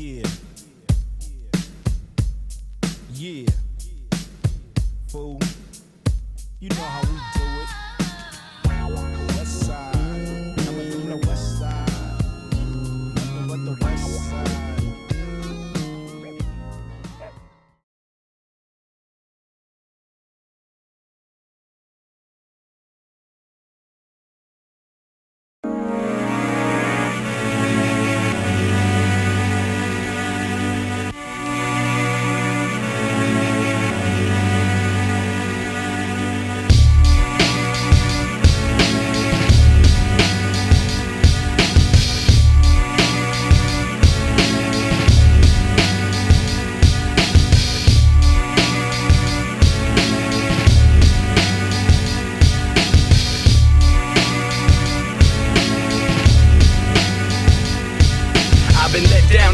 Yeah. Yeah. Fool. You know how we do it. West side. Coming from the west side. Nothing but the west side.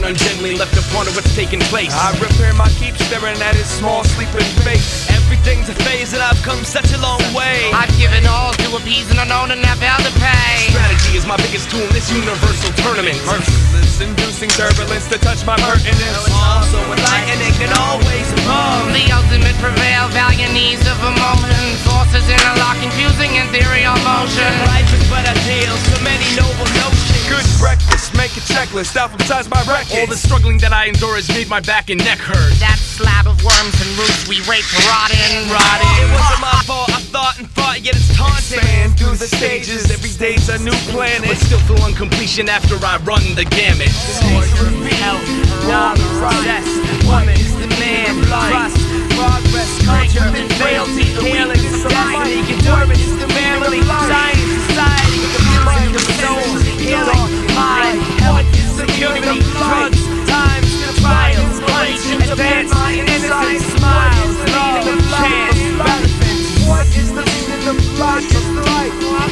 Ungently left to ponder what's taking place. I repair my keep, staring at his small sleeping face. Everything's a phase and I've come such a long way. I've given all to appease and unknown and have held to pay. Strategy is my biggest tool in this universal tournament. Merciless, inducing turbulence to touch my pertinence. Also enlightening and always above. The ultimate prevail, valiant needs of emotion. Forces interlock, confusing in theory or motion. Life is but a deal, so many noble notions. Good breakfast, make a checklist, alphabetize my records. All the struggling that I endure has made my back and neck hurt. That slab of worms and roots we rape to rot in. It wasn't my fault, I thought and fought, yet it's taunting. Expand through the stages, every day's a new planet. But still feel on completion after I run the gamut. Health, knowledge, success, woman, the man, trust, progress, culture, frailty, healing, destiny, endurance, the family, science, society, the music, the soul, healing, mind, health, security, drugs, times, trials, punch, advance, innocence, smiles, love, chance, relevance. What is the meaning of life?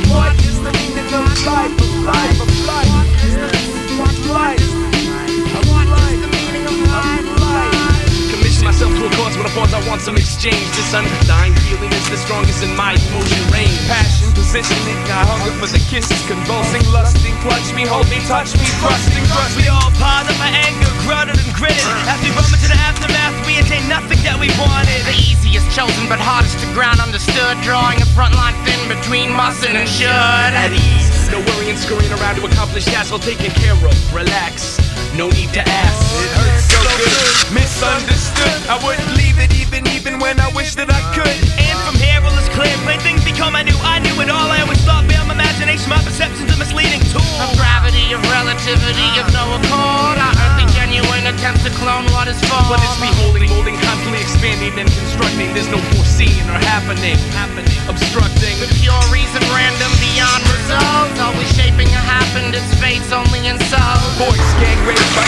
What is the meaning of life? Life of life. What is the meaning of life? Commission myself to a cause with a pause, I want some exchange. This undying feeling is the strongest in my emotion range. Passion, positioning, I hunger for the kisses. Convulsing, lusting, clutch me, hold me, touch me, thrusting. We all piled up our anger, grunted and gritted. After we rumbled to the aftermath, we attained nothing that we wanted. The easiest chosen but hardest to ground understood. Drawing a front line thin between must and should. At ease, no worrying, scurrying around to accomplish tasks all taken care of. Relax, no need to ask. It hurts so good, misunderstood. I wouldn't leave it even when I wish that I could. And from here all is clear, plain things become I knew it all. I always thought bare my imagination, my perception's a misleading tool. Of gravity, of relativity, of no accord. Our earthly genuine attempt to clone what is for. But it's beholding, molding, constantly expanding and constructing. There's no foreseeing or happening, obstructing. The pure reason, random, beyond results. Always shaping a happened, its fate's only in soul. Voice gang raised by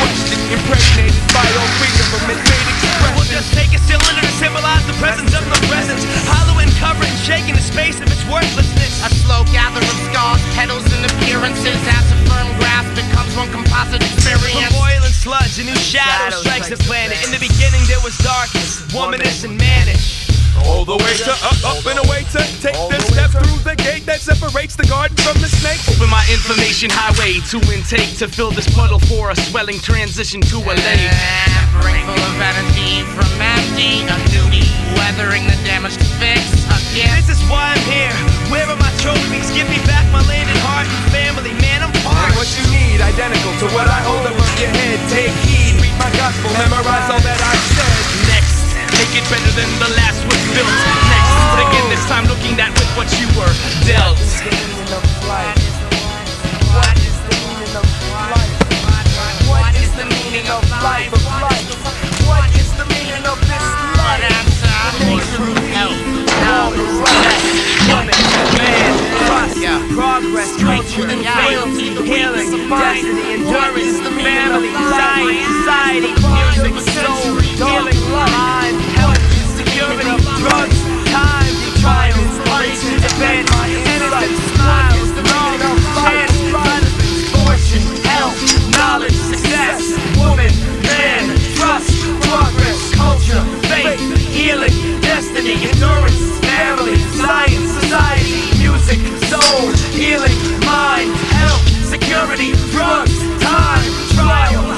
question, impregnated by all freedom from made expression. We'll just take a cylinder to symbolize the presence of the presence. Hollow and covering, shaking the space of its worthlessness. A slow gather of scars, petals and appearances. As a firm grasp becomes one composite experience. From oil and sludge, a new shadow strikes the planet. In the beginning there was darkness, womanish and mannish. All the way to up and away to take the step through the gate that separates the garden from the snake. Open my information highway to intake, to fill this puddle for a swelling transition to a lake. Hampering full of energy from empty, a duty, weathering the damage to fix again. This is why I'm here. Where are my trophies? Give me back my landed heart and family. Man, I'm parched. What you need, identical to what I hold above your head. Take heed, read my gospel, memorize all that I've said. Next, make it better than the last was built. Next, but again this time looking at with what you were dealt. What is the meaning of life? What is the meaning of life? What is the meaning of life? What is the meaning of this life? Progress, culture, frailty, healing, destiny, endurance, family, science, society, music, soul, healing, mind, health, security, drugs, time, trials, punches, events, innocence, smiles, love, chance, fortune, health, knowledge, success, woman, man, trust, progress, culture, faith, healing, destiny, endurance, family, science, society, music, soul, healing, mind, health, security, drugs, time, trial,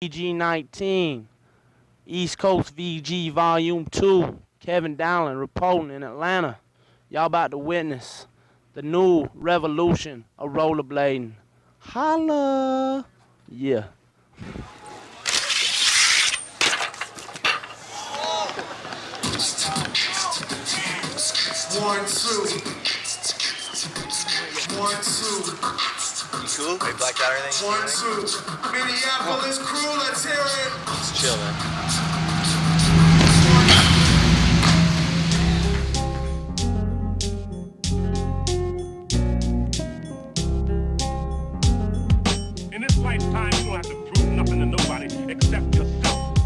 VG19, East Coast VG Volume 2, Kevin Dowling reporting in Atlanta. Y'all about to witness the new revolution of rollerblading. Holla! Yeah. 1, 2. 1, 2. You cool? They blacked out everything? 1, 2. Minneapolis crew, let's hear it. Just chill, man. In this lifetime, you don't have to prove nothing to nobody except yourself.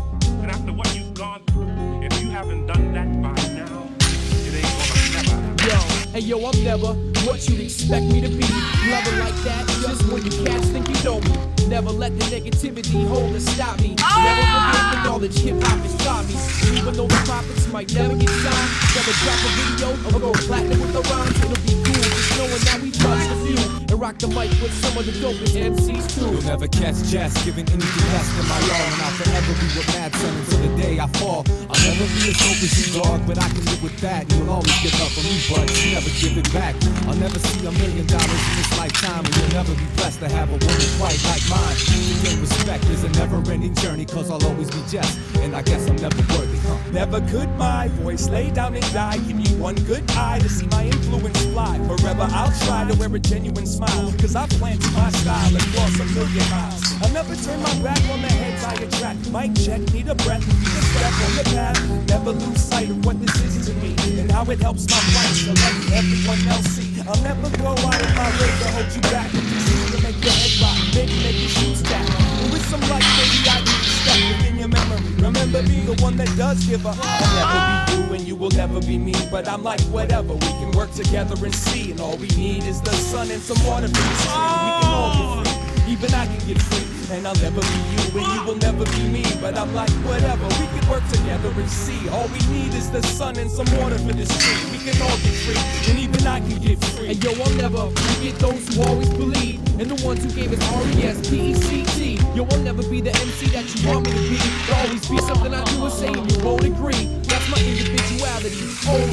And after what you've gone through, if you haven't done that by now, it ain't gonna never happen. Yo, hey yo, I'm never what you expect me to be. Never like that, just when you cats think you know me. Never let the negativity hold or stop me. Never forget the knowledge hip-hop has taught me. Even though the profits might never get signed, never drop a video or go platinum with the rhymes. It'll be cool just knowing that we touched a few and rock the mic with some of the dopest MCs too. You'll never catch Jazz giving anything less than my all, and I'll forever be with Mad Son until the day I fall. I'll never be as dope as you, dog, but I can live with that. You'll always give up on me, but you never give it back. I'll never see $1 million in this lifetime, and you'll never be blessed to have a woman quite like mine. To gain respect is a never-ending journey, cause I'll always be just, and I guess I'm never worthy, huh? Never could my voice lay down and die. Give me one good eye to see my influence fly. Forever I'll try to wear a genuine smile, cause I've planted my style across 1,000,000 miles. I'll never turn my back on the heads I attract. Mic check, need a breath, need a step on the path. Never lose sight of what this is to me, and how it helps my plight to let everyone else see. I'll never go out of my way to hold you back. To make your head rock, maybe make your shoes tap. And with some light, maybe I can be stuck within your memory. Remember me, the one that does give up. I'll never be you and you will never be me, but I'm like whatever, we can work together and see. And all we need is the sun and some water for the stream. We can all get free, even I can get free. And I'll never be you and you will never be me, but I'm like whatever, we can work together and see. All we need is the sun and some water for this tree. We can all get free, and even I can get free. And yo, I'll never forget those who always believe, and the ones who gave us R-E-S-P-E-C-T. Yo, I'll never be the MC that you want me to be. There'll always be something I do or say and you won't agree. That's my individuality,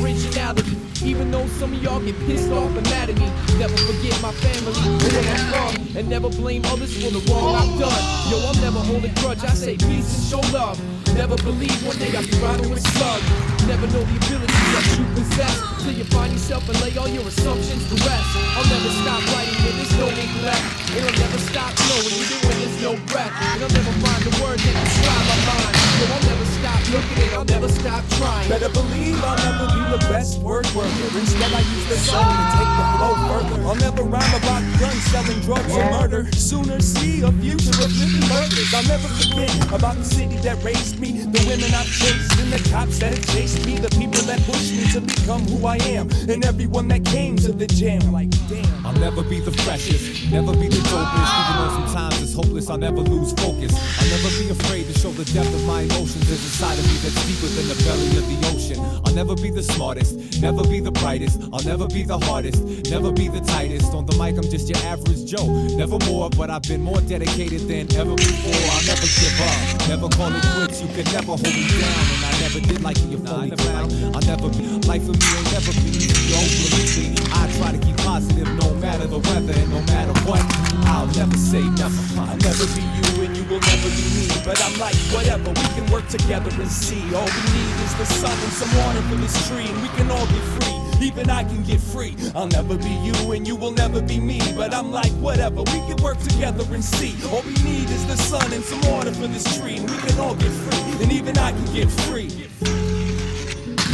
originality. Even though some of y'all get pissed off and mad at me, never forget my family and where I'm from, and never blame others for the wrong I've done. Yo, I'll never hold a grudge, I say peace and show love. Never believe one day I'll be riding with slugs. Never know the abilities that you possess, till you find yourself and lay all your assumptions to rest. I'll never stop writing when there's no ink left, and I'll never stop knowing even when there's no breath. And I'll never find the words that describe my mind. Yo, I'll never stop looking and I'll never stop trying. Better believe I'll never be the best word worker. Instead I use the song to take the flow further. I'll never rhyme about guns, selling drugs, or murder. Sooner see a future of living murders. I'll never forget about the city that raised me, the women I've chased, and the cops that have chased me, the people that pushed me to become who I am, and everyone that came to the jam. Like damn, I'll never be the freshest, never be the dopest. Even though sometimes it's hopeless, I'll never lose focus. I'll never be afraid to show the depth of my emotions. There's a side of me that's deeper than the belly of the ocean. I'll never be the smartest, never be the brightest. I'll never be the hardest, never be the tightest. On the mic, I'm just your average Joe. Never more, but I've been more dedicated than ever before. I'll never give up, never call it quits. You can never hold me down, and I never did like you phony clown. I'll never be, life for me ain't never be easy. Don't believe me, I try to keep positive no matter the weather and no matter what. I'll never say never. I'll never be you and you will never be me, but I'm like whatever, we can work together and see. All we need is the sun and some water for this tree, and we can all get free, even I can get free. I'll never be you and you will never be me, but I'm like whatever, we can work together and see. All we need is the sun and some water for this tree, and we can all get free, and even I can get free.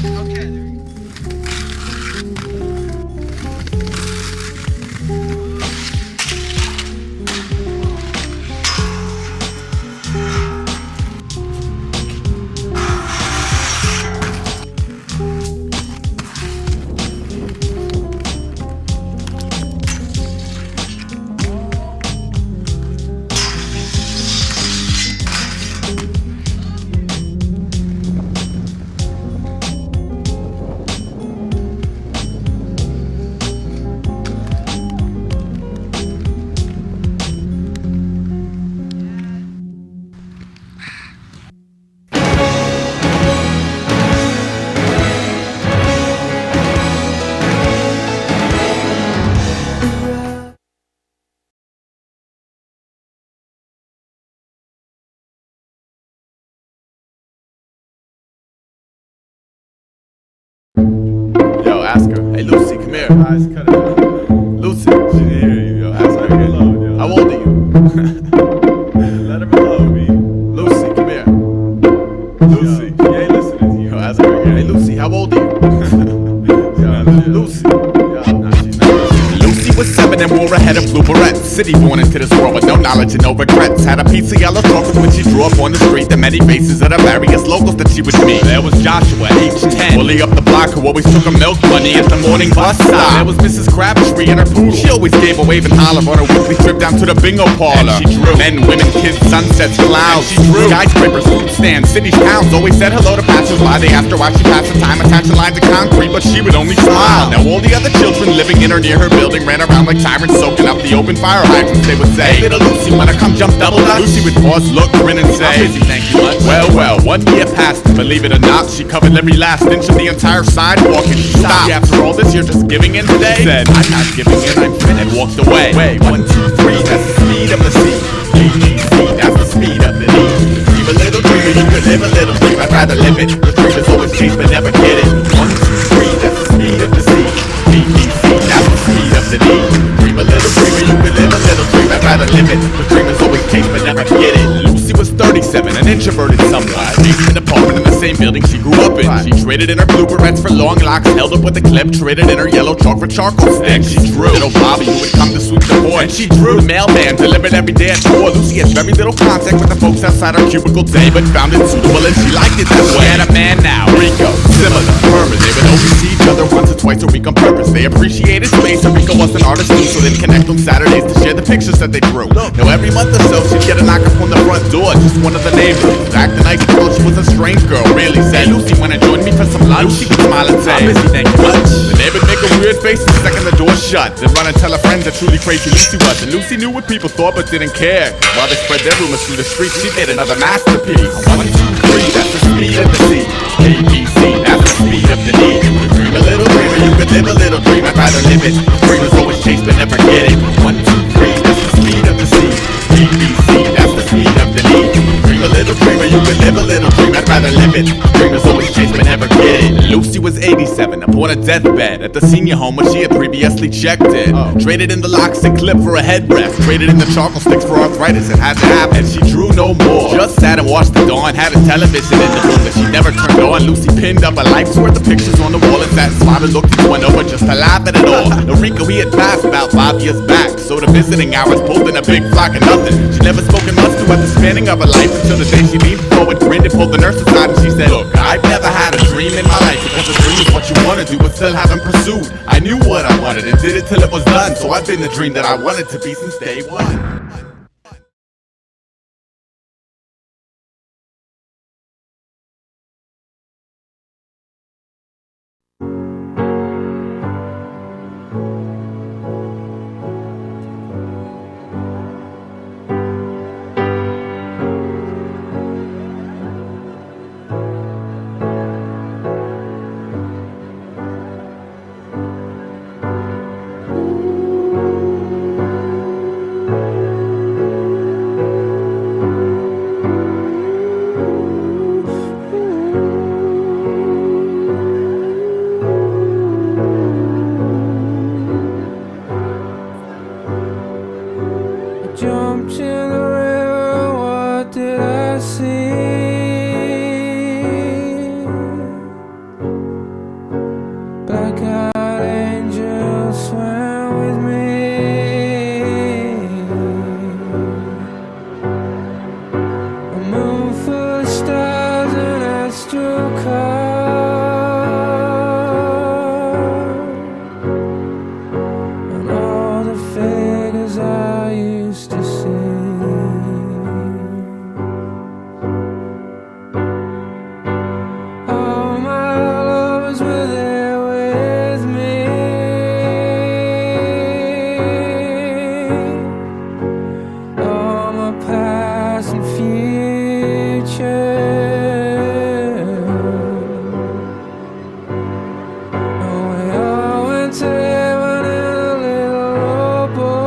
Okay. ask her. Hey, Lucy, come here. Guys, cut it out. Lucy, she didn't hear you, yo. Ask her alone, yo. How old are you? Let her alone, B. Lucy, come here. Lucy, she ain't listening to you. Yo, ask her again. Hey, Lucy, how old are you? Lucy. Lucy was 7 and wore a head of blue barrettes. City born into this world with no knowledge and no regrets. Had a piece of yellow chocolate when she drew up on the street. The many faces of the various locals that she would meet. There was Joshua, age 10, bully up the block who always took a milk money at the morning bus stop. There was Mrs. Crabtree and her poodle. She always gave a wave and holler on her weekly trip down to the bingo parlor. And she drew men, women, kids, sunsets, clouds. And she drew skyscrapers, fruit stands, cities, towns. Always said hello to passers-by. They asked her why she passed the time attaching lines of concrete, but she would only smile. Now all the other children living in or near her building ran around like tyrants, soaking up the open fire hydrants. They would say, hey, little Lucy, wanna come jump double dutch? Lucy would pause, look, grin, and say, I'm busy, thank you much. Well, 1 year passed, and believe it or not, she covered every last inch of the entire sidewalk, and she stopped. After all this, you're just giving in today? She said, I'm not giving in, I'm fit, and walked away. Wait, 1, 2, 3, that's the speed of the sea. ABC, that's the speed of the D. Dream a little dreamer, you could live a little dream. I'd rather live it. The dream is always chase, but never get it. 1, 2, 3, that's the speed of the sea. ABC, that's the speed of the D. Dream a little dreamer, you could live a little dream. I'd rather live it. The dream is always chase, but never get it. Lucy was 37, an introverted somewhat. Based in an apartment in the same building she grew up in. She traded in her blue barrettes for long locks, held up with a clip. Traded in her yellow chalk for charcoal sticks. She drew little Bobby who would come to sweep the board. And she drew the mailman delivered every day at 4. Lucy had very little contact with the folks outside her cubicle day, but found it suitable and she liked it that way. She had a man now, Rico, similar, Herman. They would always see each other once or twice a week on purpose. They appreciated space, and Rico was an artist too, so they'd connect on Saturdays to share the pictures that they drew. Now every month or so she'd get a knock up on the front door, just one of the neighbors. Acting like girl, she was a strange girl, really said, Lucy, wanna join me for some lunch? Lucy could smile and say, I'm busy, thank you much. The neighbor would make a weird face the second the door shut, then run and tell her friends how truly crazy Lucy was. And Lucy knew what people thought but didn't care, 'cause while they spread their rumors through the streets, she made another masterpiece. 1, 2, 3, that's the speed of the sea. ABC, that's the speed of the D. Dream a little dreamer, you could live a little dream. I'd rather live it. Dreamers always chase but never get it. 1, 2, 3, that's the speed of the sea. ABC, that's the speed of the D. Dream a little dreamer, you could live a little dream. I'd rather live it. Dreamers always chase but never get it. Lucy was 87, upon a deathbed at the senior home where she had previously checked it. Traded in the locks and clip for a headrest. Traded in the charcoal sticks for arthritis. It had to happen. And she drew no more. Just sat and watched the dawn. Had a television in the room that she never turned on. Lucy pinned up a life's worth of pictures on the wall and sat and smiled and looked into one over just to laugh at it all. Now Rico, he had passed about 5 years back, so the visiting hours pulled in a big flock of nothing. She never spoken much throughout the spanning of her life until the day she leaned forward, grinned and pulled the nurse aside and she said, look, I've never had a dream in my life, because a dream is what you want to do but still haven't pursued. I knew what I wanted and did it till it was done, so I've been the dream that I wanted to be since day one. Jumped in the river, what did I see? Black-eyed angels swam with me. A moon full of stars and astral cars, and all the figures I used to see. All my lovers were there with me. All my past and future. And we all went to heaven in a little rowboat.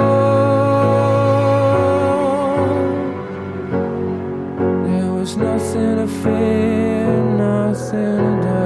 There was nothing to fear, nothing to die.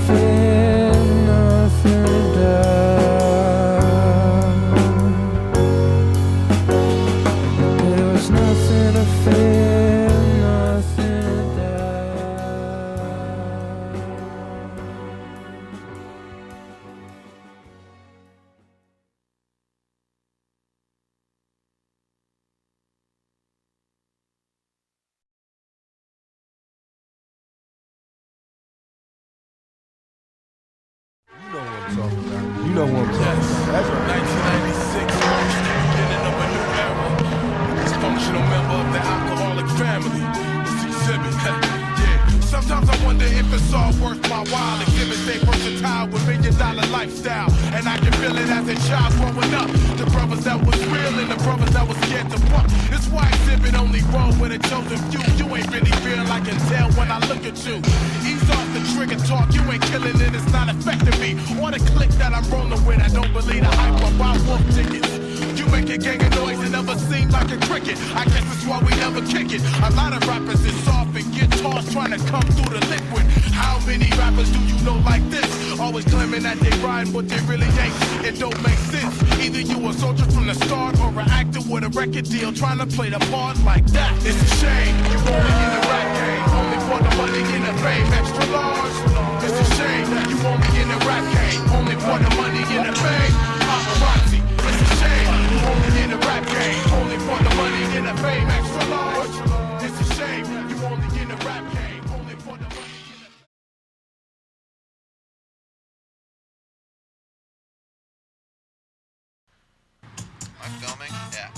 fear, nothing to doubt. There was nothing to fear, nothing to You know who I'm talking about. That's right. 1996 marks the beginning of a new era. Dysfunctional member of the alcoholic family. It's Exhibit. Yeah. Sometimes I wonder if it's all worth my while. Exhibit stay versatile with $1 million lifestyle. And I can feel it as a child growing up. The brothers that was real and the brothers that was scared to fuck. It's why Exhibit only roll with a chosen few. You ain't really real, I can tell when I look at you. Ease off the trigger talk, you ain't killing it, it's not affecting me. Or the click that I'm rolling with, I don't believe the hype or buy wolf tickets. You make a gang of noise and never seem like a cricket. I guess that's why we never kick it. A lot of rappers is soft and guitars trying to come through the liquid. How many rappers do you know like this? Always claiming that they rhyme, but they really ain't. It don't make sense. Either you a soldier from the start or an actor with a record deal trying to play the part like that. It's a shame you only in the rap game, only for the money and the fame, extra large. It's a shame that you only in the rap game, only for the money and the fame. Paparazzi. It's a shame you only in the rap game, only for the money and the fame, extra large. It's a shame you only in the rap game, only for the money. Am I filming? Yeah.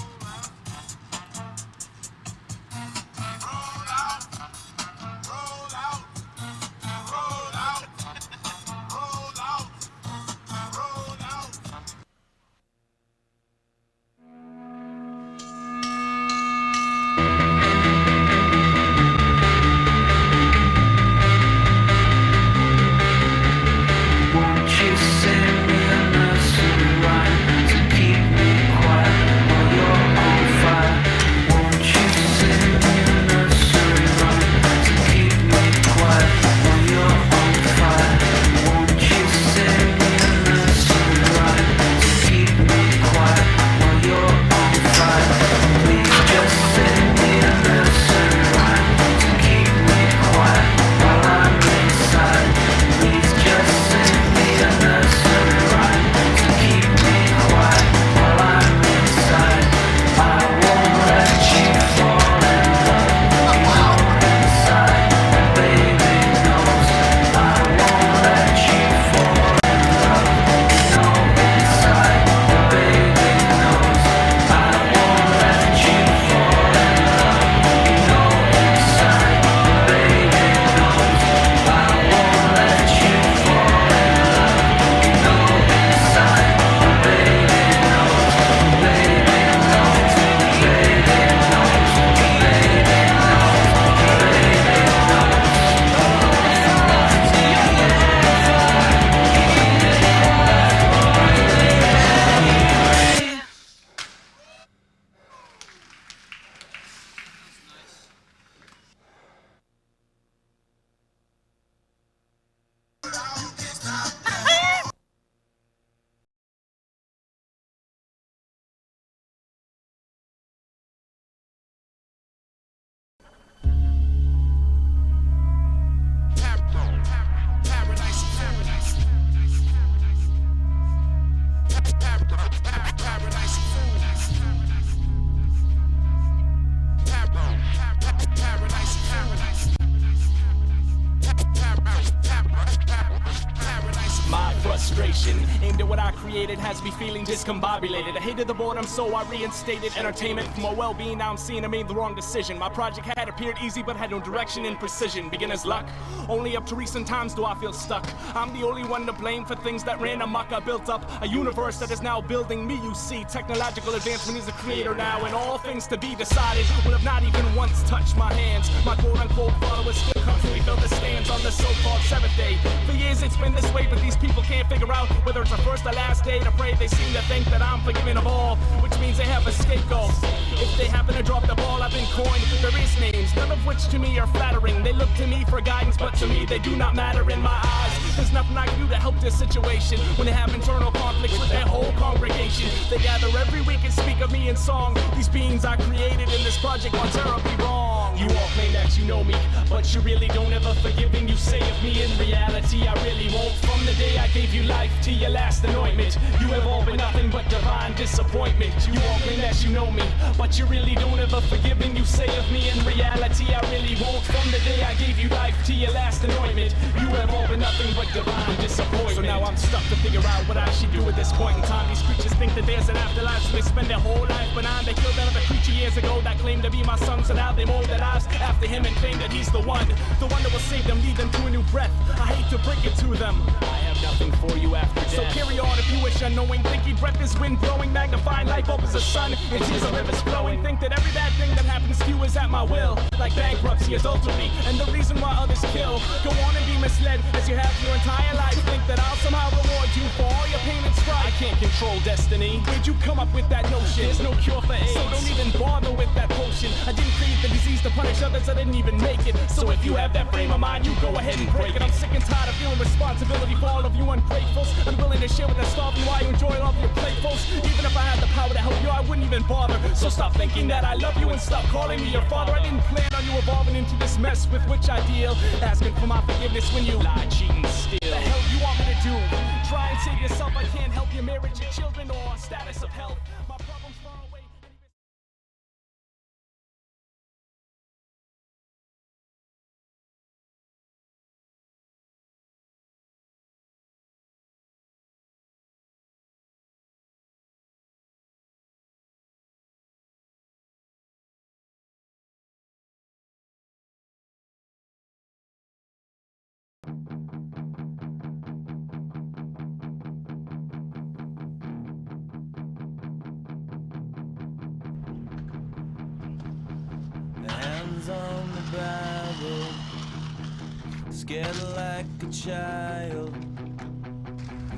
Aimed at what I created has me feeling discombobulated. I hated the boredom, so I reinstated entertainment for my well-being. Now I'm seeing I made the wrong decision. My project had appeared easy but had no direction and precision. Beginner's luck. Only up to recent times do I feel stuck. I'm the only one to blame for things that ran amok. I built up a universe that is now building me, you see. Technological advancement is a creator now, and all things to be decided will have not even once touched my hands. My quote-unquote followers still constantly fill the stands on the so-called 7th day. For years it's been this way, but these people can't figure out whether it's the first or last day to pray. They seem to think that I'm forgiving of all, which means they have a scapegoat. If they happen to drop the ball, I've been coined various names, none of which to me are flattering. They look to me for guidance, but to me they do not matter in my eyes. There's nothing I can do to help this situation when they have internal conflicts with their whole congregation. They gather every week and speak of me in song. These beings I created in this project are terribly wrong. You all claim that you know me, but you really don't ever forgiving you say of me. In reality, I really won't. From the day I gave you life to your last anointment, you have all been nothing but divine disappointment. You all claim that you know me, but you really don't ever forgiving you say of me. In reality, I really won't. From the day I gave you life to your last anointment, you have all been nothing but divine disappointment. So now I'm stuck to figure out what I should do at this point in time. These creatures think that there's an afterlife, so they spend their whole life benign. They killed another creature years ago that claimed to be my son, so now they mold their lives after him and claim that he's the one that will save them, lead them to a new breath. I hate to break it to them, I have nothing for you after death. So carry on if you wish, unknowing. Think your breath is wind blowing, magnifying life up as a sun, and tears are rivers flowing. Think that every bad thing that happens to you is at my will, like bankruptcy, adultery, and the reason why others kill. Go on and be misled as you have your entire life. Think that I'll somehow reward you for all your pain and strife. I can't control destiny. Where'd you come up with that notion? There's no cure for AIDS, so don't even bother with that potion. I didn't create the disease to punish others, I didn't even make it. So if you have that frame of mind, you go ahead and break it. I'm sick and tired of feeling responsibility for all of you ungratefuls. I'm willing to share with the starving why you enjoy all of your platefuls. Even if I had the power to help you, I wouldn't even bother. So stop thinking that I love you and stop calling me your father. I didn't plan on you evolving into this mess with which I deal, asking for my forgiveness when you lie, cheat, and steal. The hell you want me to do? Try and save yourself. I can't help your marriage, your children, or status of health. My problem's far away. On the Bible, scared like a child.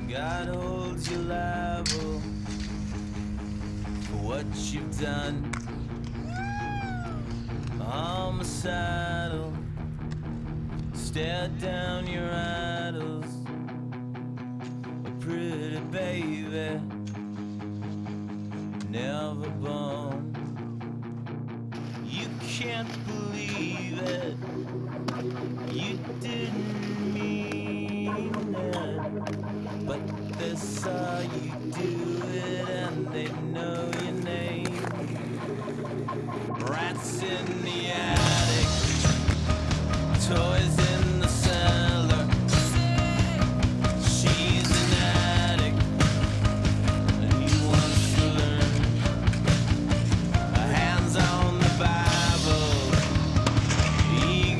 God holds you liable for what you've done. Homicidal, stare down your idols. A pretty baby, never born. You can't believe it. You didn't mean it, but they saw you do it and they know your name. Rats in the attic, toys in the cellar. She's an addict and he wants to learn. Hands on the Bible, he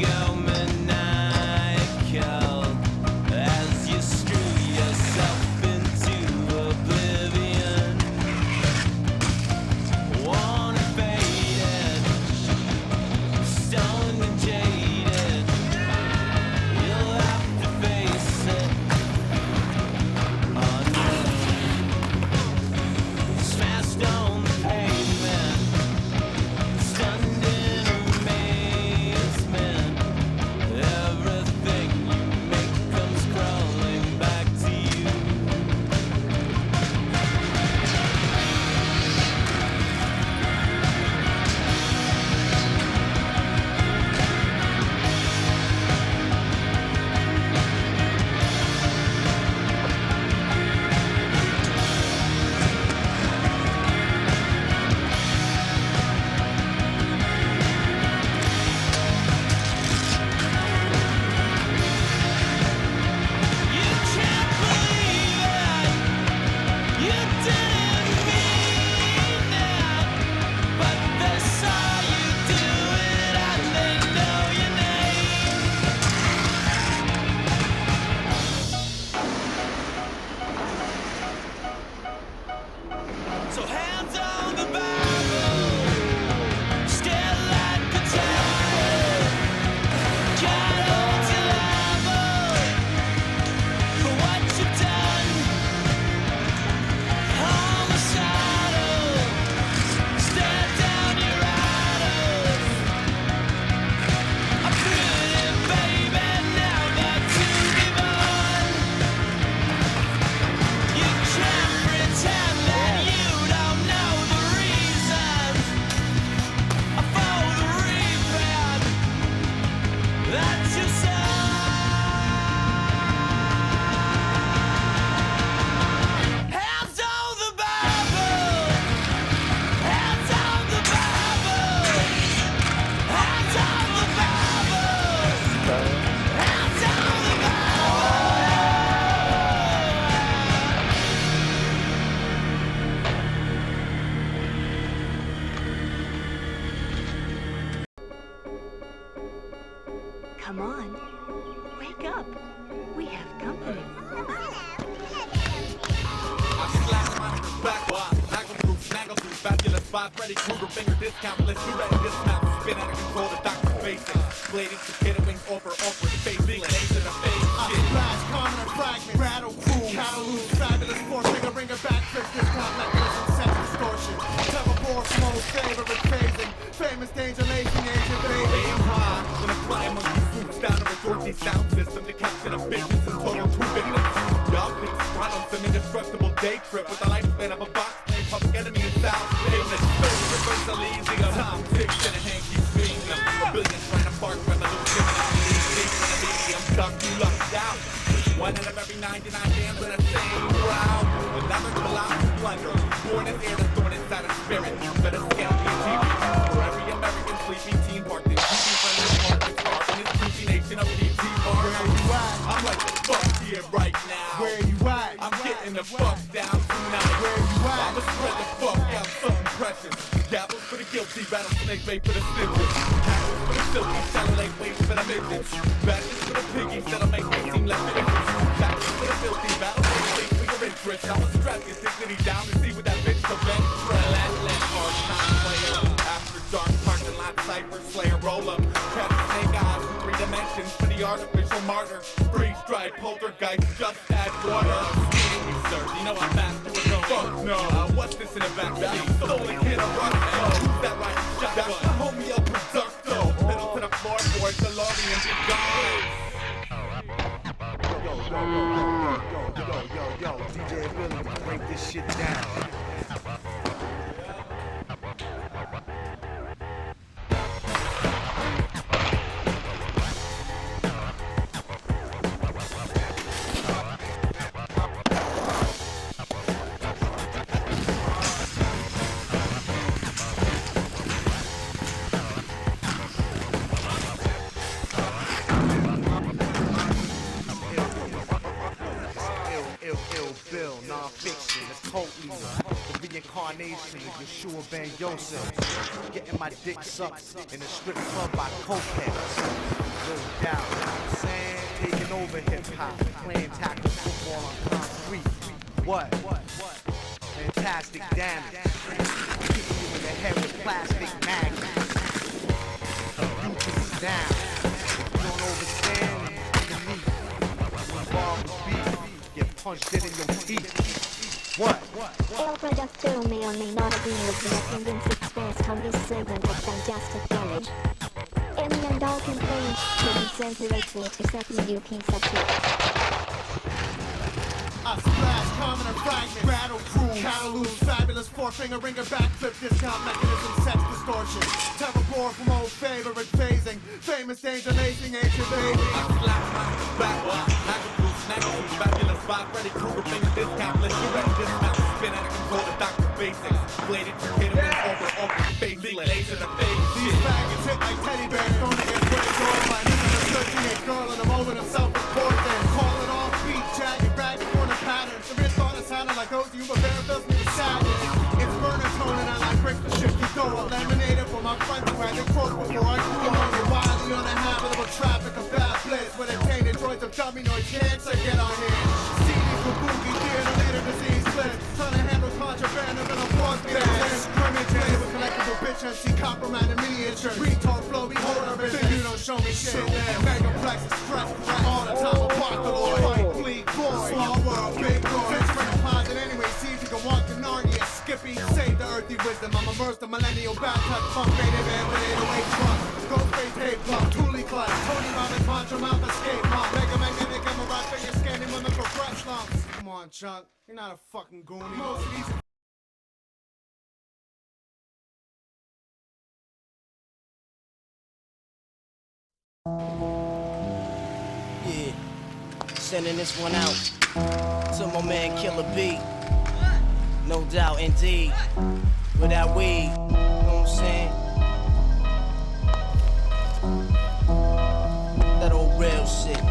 Come on. Wake up. We have company. I slap monitors back, snaggle through, fabulous spot, Freddy Krueger, finger discount list, you ready dismount, spin out of control, the doctor's facing, blading to hit a wing, offer, facing, laser to face, shit. Flash, common and fragment, rattle, crew, cattle loose, fabulous four, finger, ring a back, flip, discount, mechanism, sex distortion, cover four, small, favorite, phasing, famous danger, lacing, agent, baby. Aim high, when I fly among these groups down a resorty sound system to capture the business and total two victims. Y'all can run on some indestructible day trip with the lifespan of a box named Public Enemy in South. Aim this first, reversal easier. Time ticks and a hand keeps beating them. A billion trying to spark revolution. And a medium duck, you lucked out. One out of every 99 hands in the same crowd. Another colossal plunder. Born in air that's thorn inside a spirit. Better scale me TV. For every American sleepy teen parked in TV-friendly apartments. Carving this goofy nation of PG bars. Where you at? I'm like the fuck here right now. Where you at? I'm getting the fuck down tonight. Where you at? I'ma spread the fuck out something precious. Gavels for the guilty, rattlesnake bait for the snitches. Tackles for the silky, satellite waves for the midgets. Badges for the piggies that'll make me seem less vicious. Tackles for the filthy, battlesnake bait for your interest. I'ma strap your dignity down and see what that bitch prevents. Let hard time player. After dark, parking lot, cypher, slayer, roll up. Catch snake eyes in 3 dimensions for the artificial martyr. Freeze dried poltergeist, just add water. You know I'm back to it, no. Fuck no. What's this in the back seat? Stolen kid, I'm running. Who's that right? Shotgun. That's the homie El Producto. Pedal to the floor, boys, the lorry and be gone. Yo, DJ Billy, break this shit down. Reincarnation of Yeshua Ben Yosef. Getting my dick sucked in a strip club by cokeheads. No doubt, you know what I'm saying? Taking over hip-hop, playing tackle football on concrete. What? Fantastic damage. Hitting you in the head with plastic magnets. You just down. If you don't overstand, you need. Involved with beef, get punched dead in your teeth. What? El Producto may or may not agree with the attendance expressed on this segment of Fantastic Damage. Any and all complaints should be sent directly to Seth you piece of shit. I splash, common and fragment, rattle, crew, cattle loose, fabulous four-finger ringer, backflip, discount mechanism, sex distortion, terror bore from old favorite phasing, famous danger, lacing, ancient baby. I slap my back, snaggle through, fabulous spot, Freddy Krueger, finger discount list, you ready dismount, spin out of control, the doctor basics, bladed to hit him over, face, big laser to face. These faggots hit like teddy bears, thrown against great door, my nigga, the 13-year girl in a moment of self-importance, call it all beat, jagged, ragged, corner pattern, the wrist on it sounded like those of you, but there fills me with sadness. It's burner tone and I like bricks for shifty dough, laminated for my friends who had their quotes before I grew up. You're wildly on the habitable traffic of bad bliss, where they tainted droids of dummy noise, cancer get on here. CD for boogie, theater, later disease flip, trying to handle contraband of an applause band. Scrimmage, with collectible bitch and see copper man in miniature. Retard flow, behold our vision. You don't show me shit, man. Megaplex is stressed, all the time apart the Lord. Fight, bleed, boy, small world, big boy. Fence from the closet anyway, see if you can walk to Narnia. Skippy, save the earthy wisdom. I'm immersed in millennial bad touch, funk faded man with 808 truck. Ghostface tape plug, Thule clutch, Tony Robbins, Mantra Mouth, escape mom. Mega magnetic, I'm a rock figure scanning when the progress lumps. Come on, Chunk, you're not a fucking goonie. Most of these Yeah, sending this one out to my man Killer B. No doubt, indeed. Without weed, you know what I'm saying? That old real shit.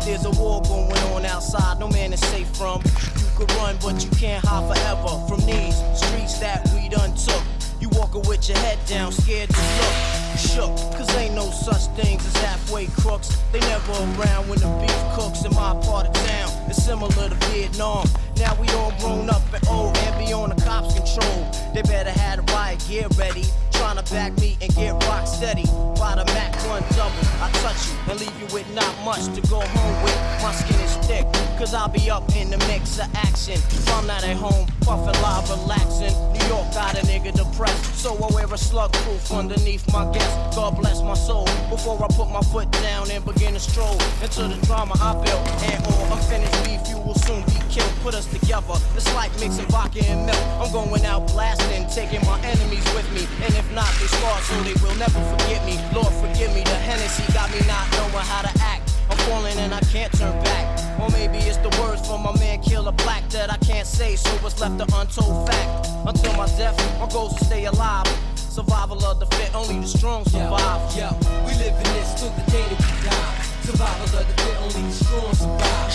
There's a war going on outside, no man is safe from. You could run, but you can't hide forever from these streets that we done took. You You walking with your head down, scared to look. Shook, cause ain't no such things as halfway crooks. They never around when the beef cooks in my part of town. It's similar to Vietnam. Now we all grown up and old and be on the cops' control. They better have the riot gear ready. Tryna back me and get rock steady. By the Mac 1 double, I touch you and leave you with not much to go home with. My skin is thick, cause I'll be up in the mix of action. If I'm not at home, puffin' live, relaxing. New York got a nigga depressed, so I wear a slug proof underneath my guest. God bless my soul, before I put my foot down and begin to stroll into the drama I built. And all unfinished beef, you will soon be killed. Put us together, it's like mixing vodka and milk. I'm going out blasting, taking my enemies with me. And if not, they scarred so they will never forget me. Lord forgive me, the Hennessy got me not knowing how to act. I'm falling and I can't turn back. Or maybe it's the words from my man Killer Black that I can't say, so what's left an untold fact. Until my death, my goals to stay alive. Survival of the fit, only the strong survive. Yo, we live in this till the day that we die. Survival of the fit, only the strong survive.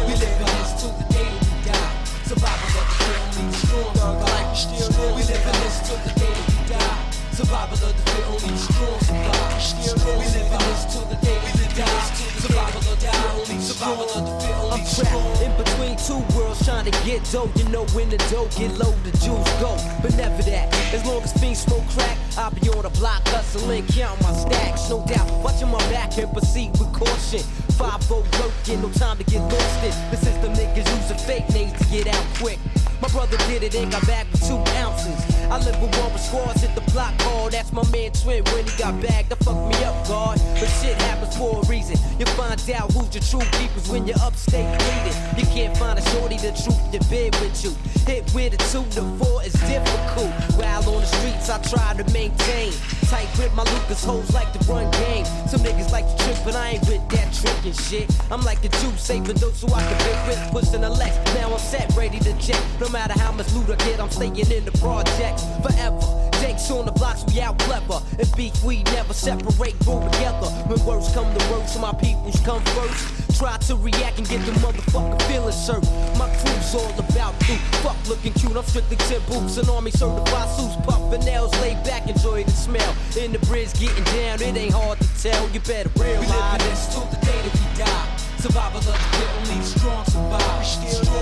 We live in this till the day that we die. Survival of the fit, only the strong survive. We live in this till the day that we die. Survival of the fit, only the strong survive. We live in this till the day that we die. Survival of the fit, only the strong survive. I'm trapped in between two worlds trying to get dough. You know when the dough get low, the Jews go. But never that. As long as fiends smoke crack, I'll be on the block hustling, count my stacks. No doubt, watching my back and proceed with caution. 5-0 working, no time to get lost in. The system niggas using fake names to get out quick. My brother did it and got back with 2 ounces. I live with one with squads, hit the block hard. That's my man Twin when he got bagged. That fucked me up, God. But shit happens for a reason. You find out who's your true keepers when you're upstate bleeding. You can't find a shorty the truth to bed with you. Hit with a 2 to 4 is difficult. While on the streets I try to maintain tight grip, my Lucas hoes like to run game. Some niggas like to trip, but I ain't with that trickin' shit. I'm like a Jew, saving those who I can big with, pushing the Lex. Now I'm set, ready to jet. No matter how much loot I get, I'm staying in the projects forever. Jake's on the blocks, we out clever. And beef, we never separate, grow together. When words come to words, my peoples come first. Try to react and get the motherfucking feelings hurt. My crew's all about you. Fuck looking cute, I'm strictly 10 boots and army certified suits. Puffin' nails, laid back, enjoy the smell. In the bridge, getting down, it ain't hard to tell. You better realize we live in this till the day that we die. Survival of the fit, only the strong survive.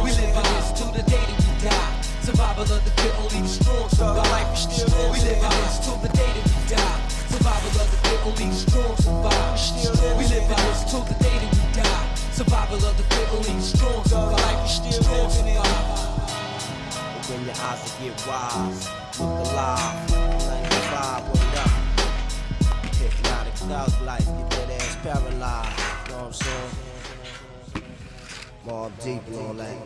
We live in this till the day that we die. Survival of the fit, only the strong survive. We live in this till the day that we die. Survival of the fit, only the strong survive. We live in this till the day that we die. Survival of the fit, only the strong survive. Open your eyes to get wise. Look alive. 95, what up? Hypnotic thug life, get that ass paralyzed. You know what I'm saying? More deep and all that.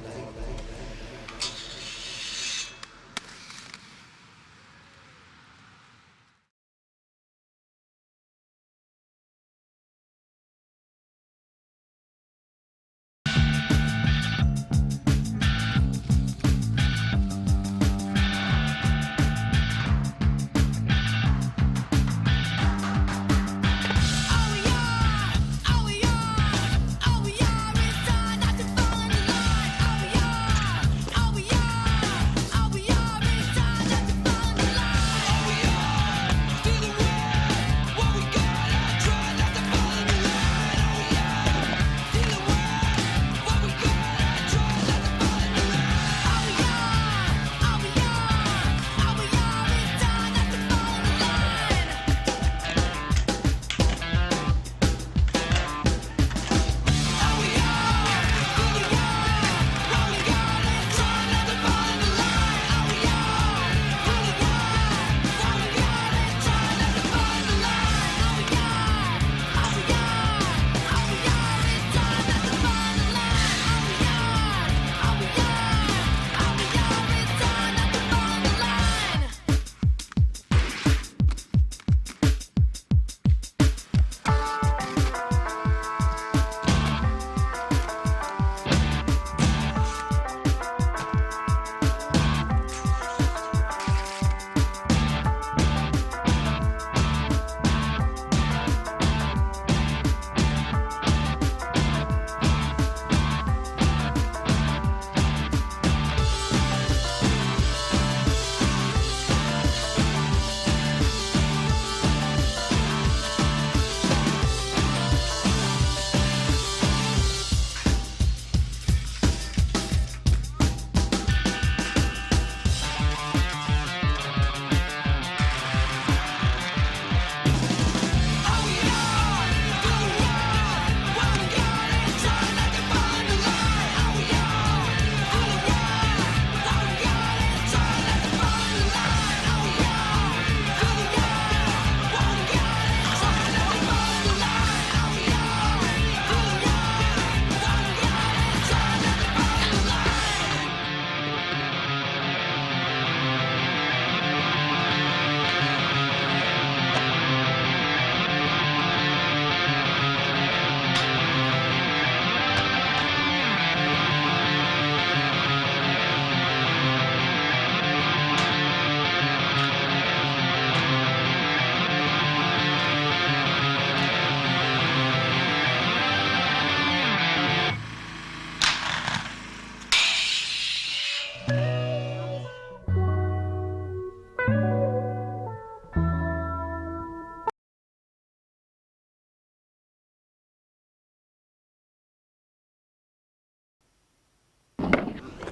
Oh yeah, it's time not to fall in line. Oh yeah.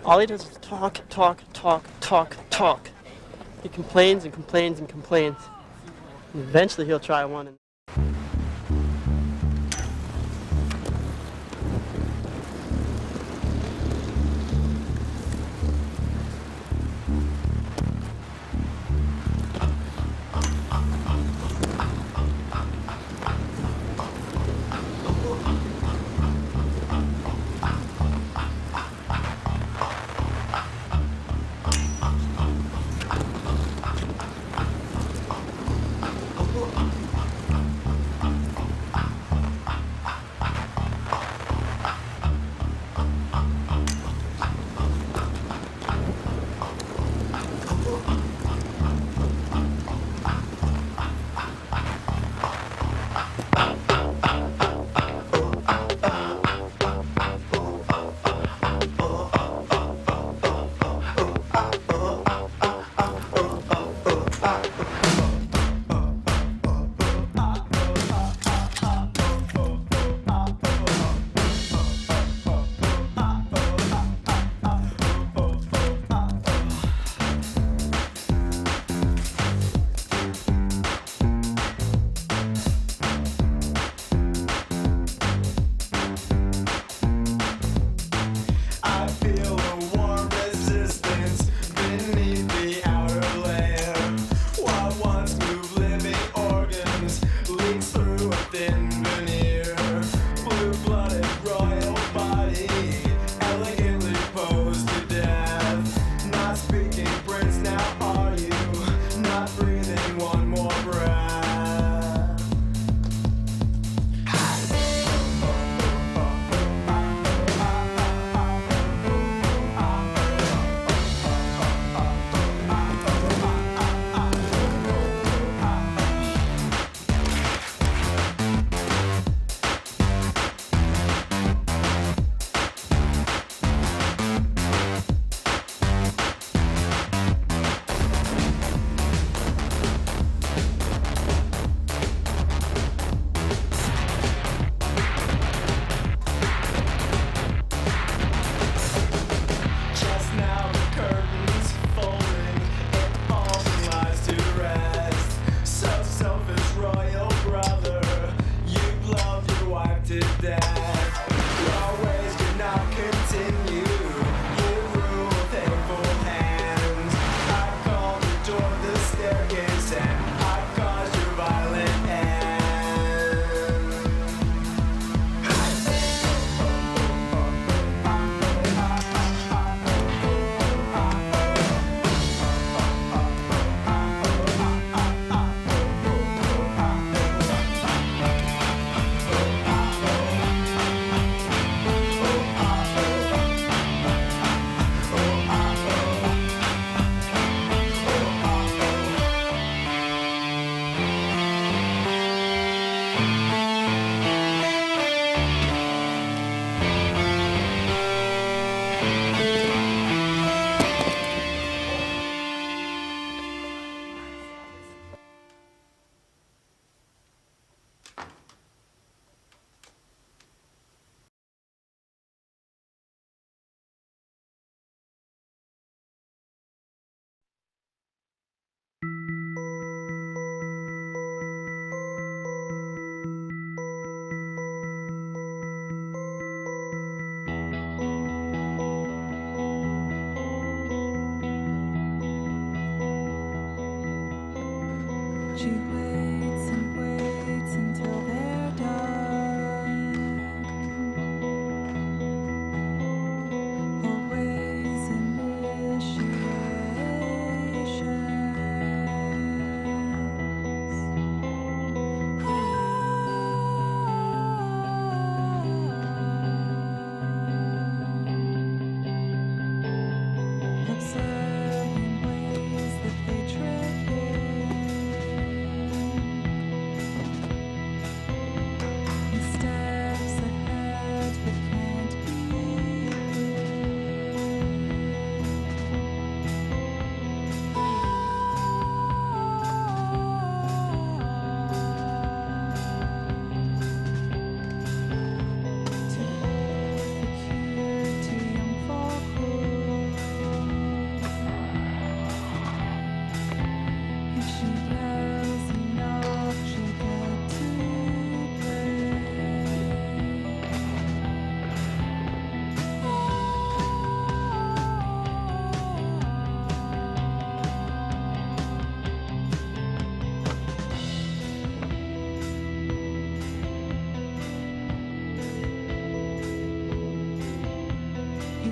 All he does is talk, talk, talk, talk, talk. He complains and complains and complains. And eventually he'll try one.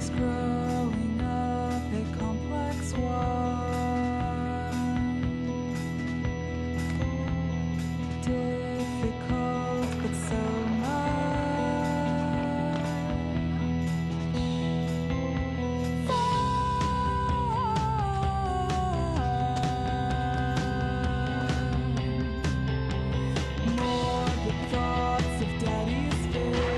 is growing up a complex one, difficult but so morbid thoughts of daddy's fate.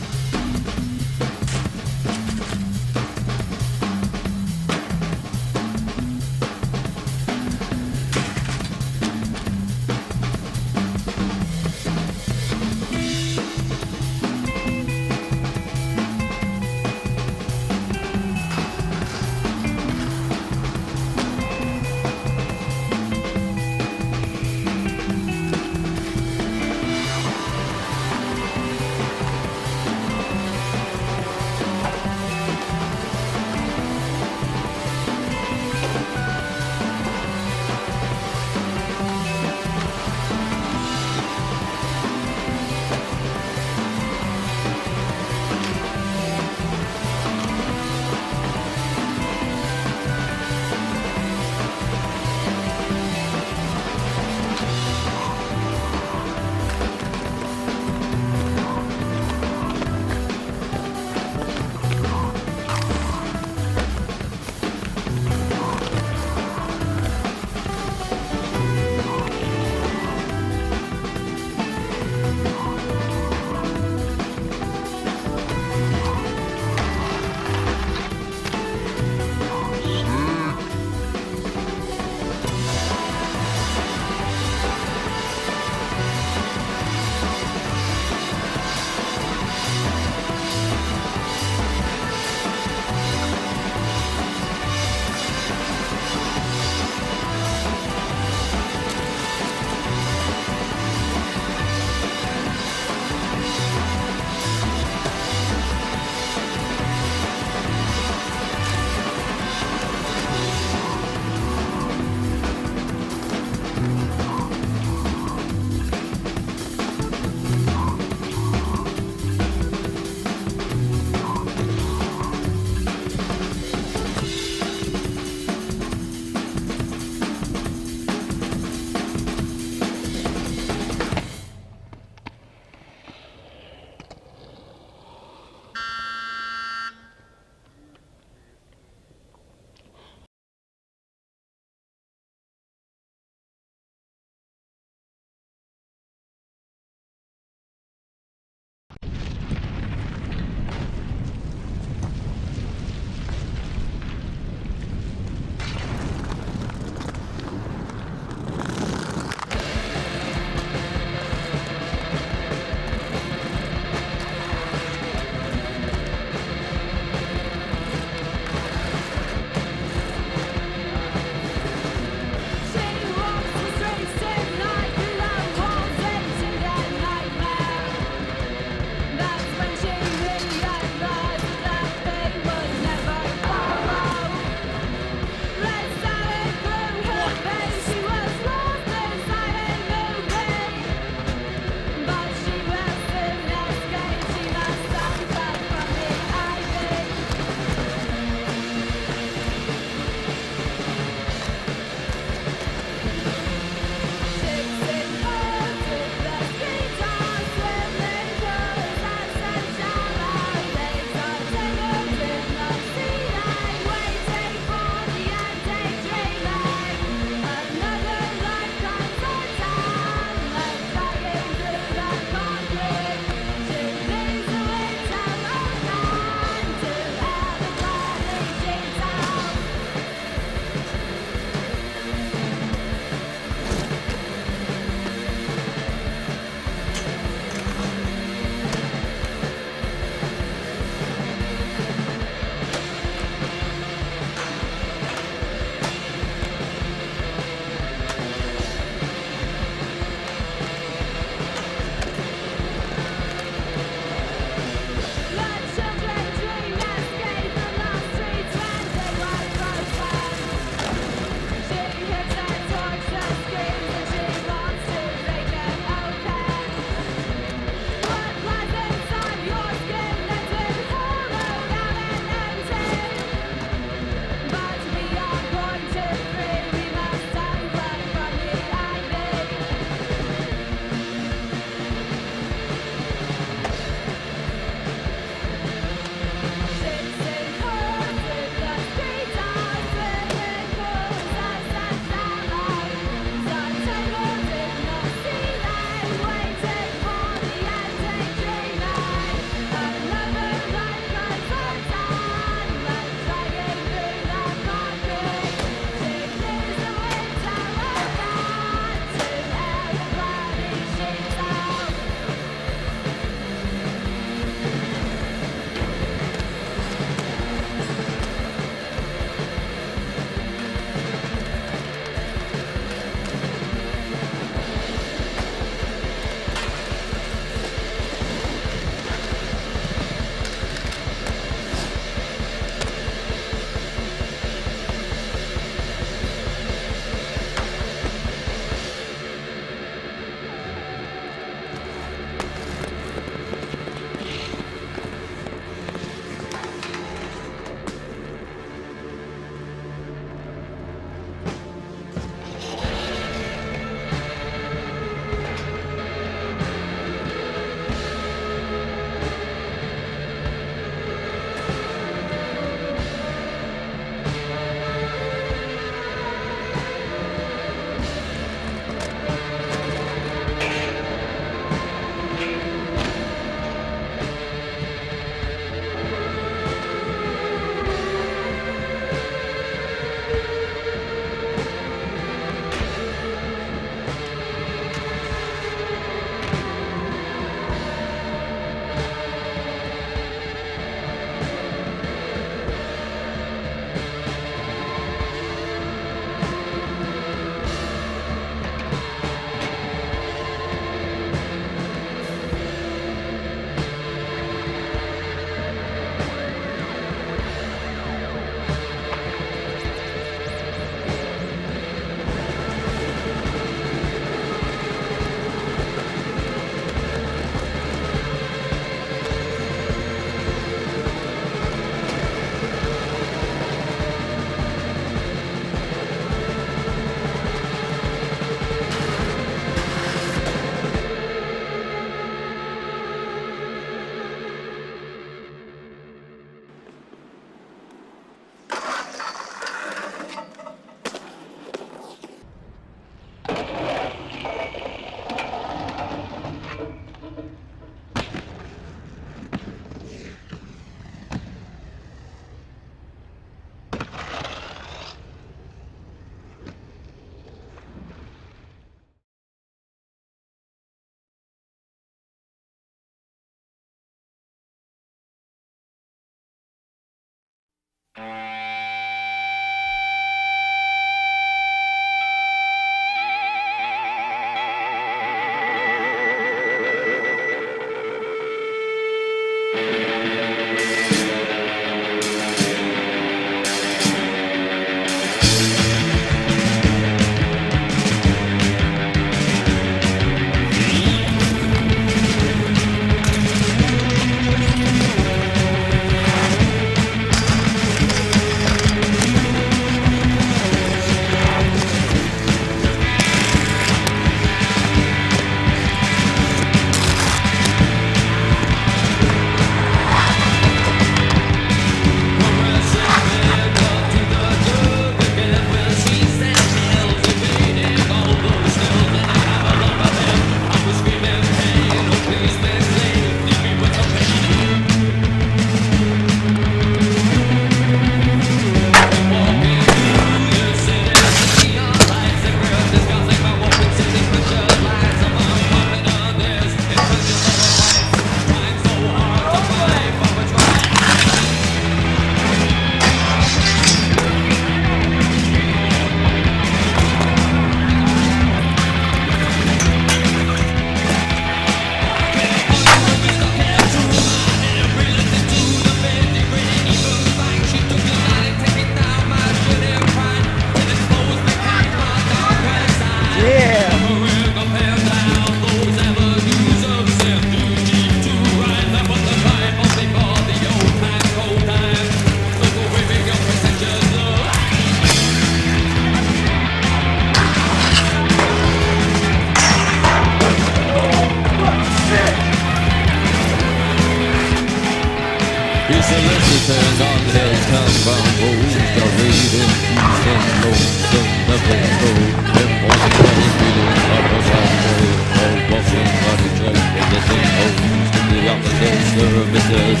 Solicitors on his townbound roads, the raiding peace and lonesome never know. Them morning running feeling of a runway, all walking body check, everything owns to the opposite services.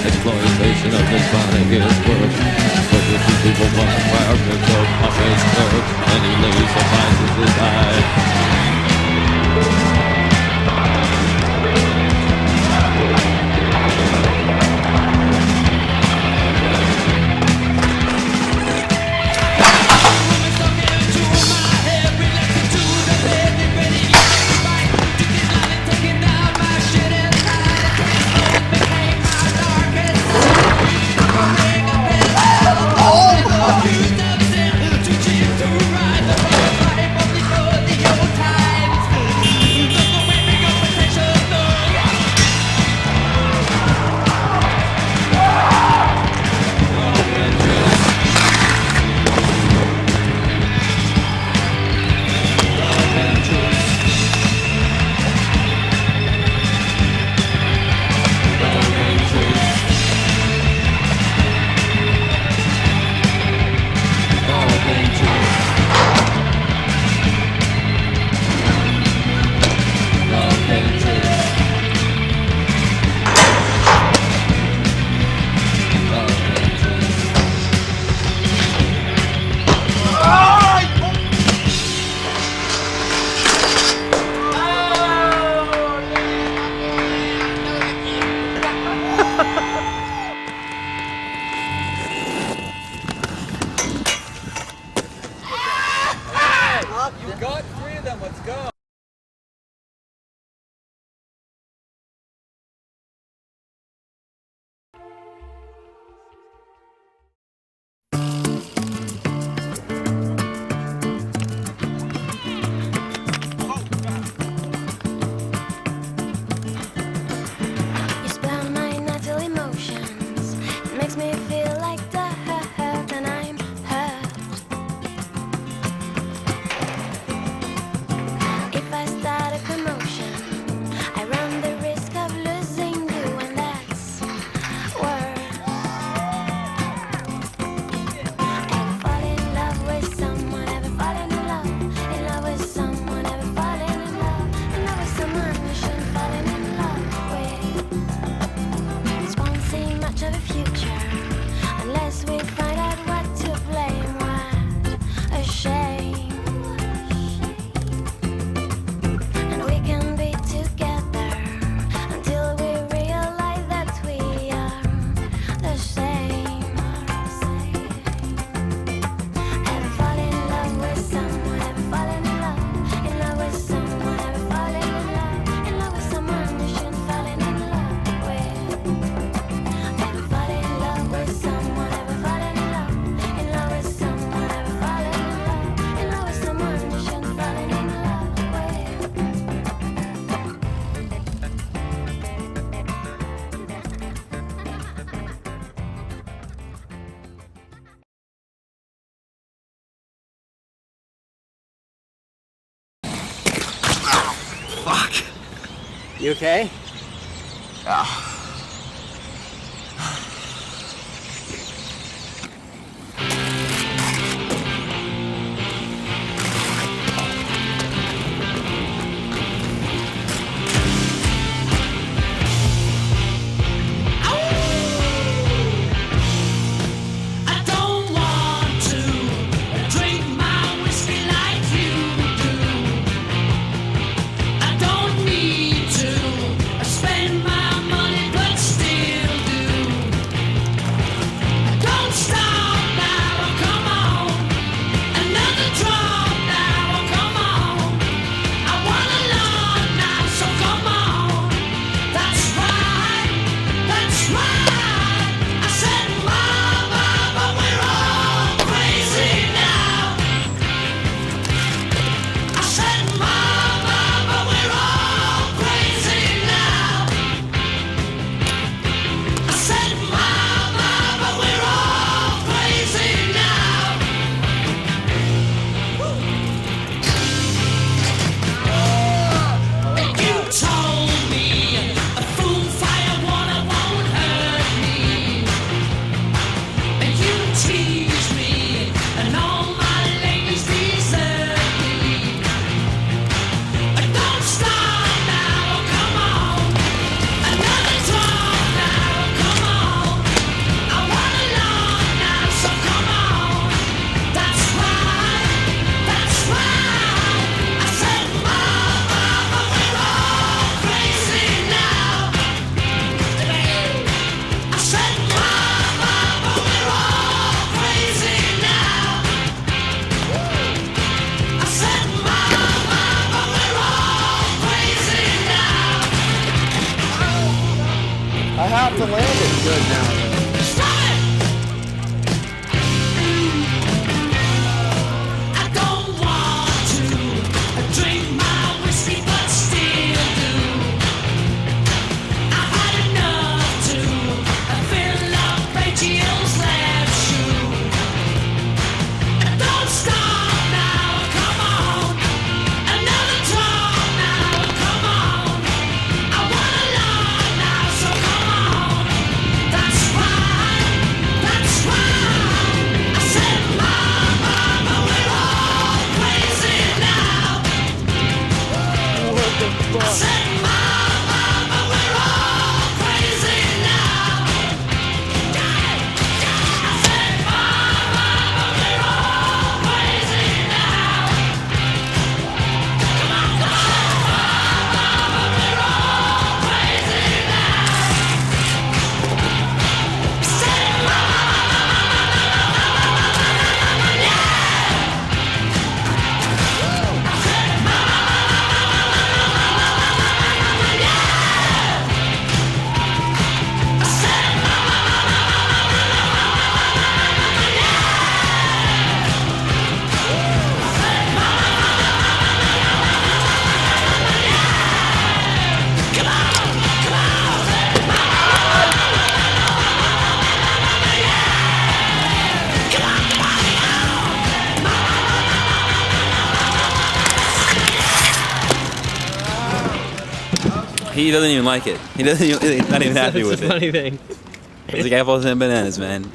Exploitation of this body is work. But if you people want fire, pick up my face clerk, and he lays the prices his eye. To ride the fight of the old time. Fuck. You okay? Yeah. I don't want to drink my whiskey like you do. I don't need to spend my money, but still do. Don't stop now, come on. Another drop now, come on. I want a lot now, so come on. That's right, that's right. I said, Mama, but we're all crazy now. I said, Mama, but we're all crazy now. I said, Mama, but we're all crazy now. You told me a fool fire water won't hurt me. And you tease me, and all my ladies desert me. Don't stop now, come on. Another drop now, come on. I want a lot now, so come on. That's right, that's right. I said, Mama, but we're all crazy now. I said, Mama, but we're all crazy now. I said, Mama, but we're all crazy now. I have to land it good now. I don't want to drink my whiskey, but still do. I've had enough to fill up Rachel's left shoe. Don't stop now, come on. Another drop now, come on. I want a lot now, so come on. That's right, that's right. I said, Mama, but we're all crazy now. I said, Mama, but we're all crazy now. I said, Mama, but we're all crazy now. Come on, come on, Mama, but we're all crazy now. I said, He doesn't even like it. He doesn't. He's not even happy That's with the it. funny thing. He's like apples and bananas, man.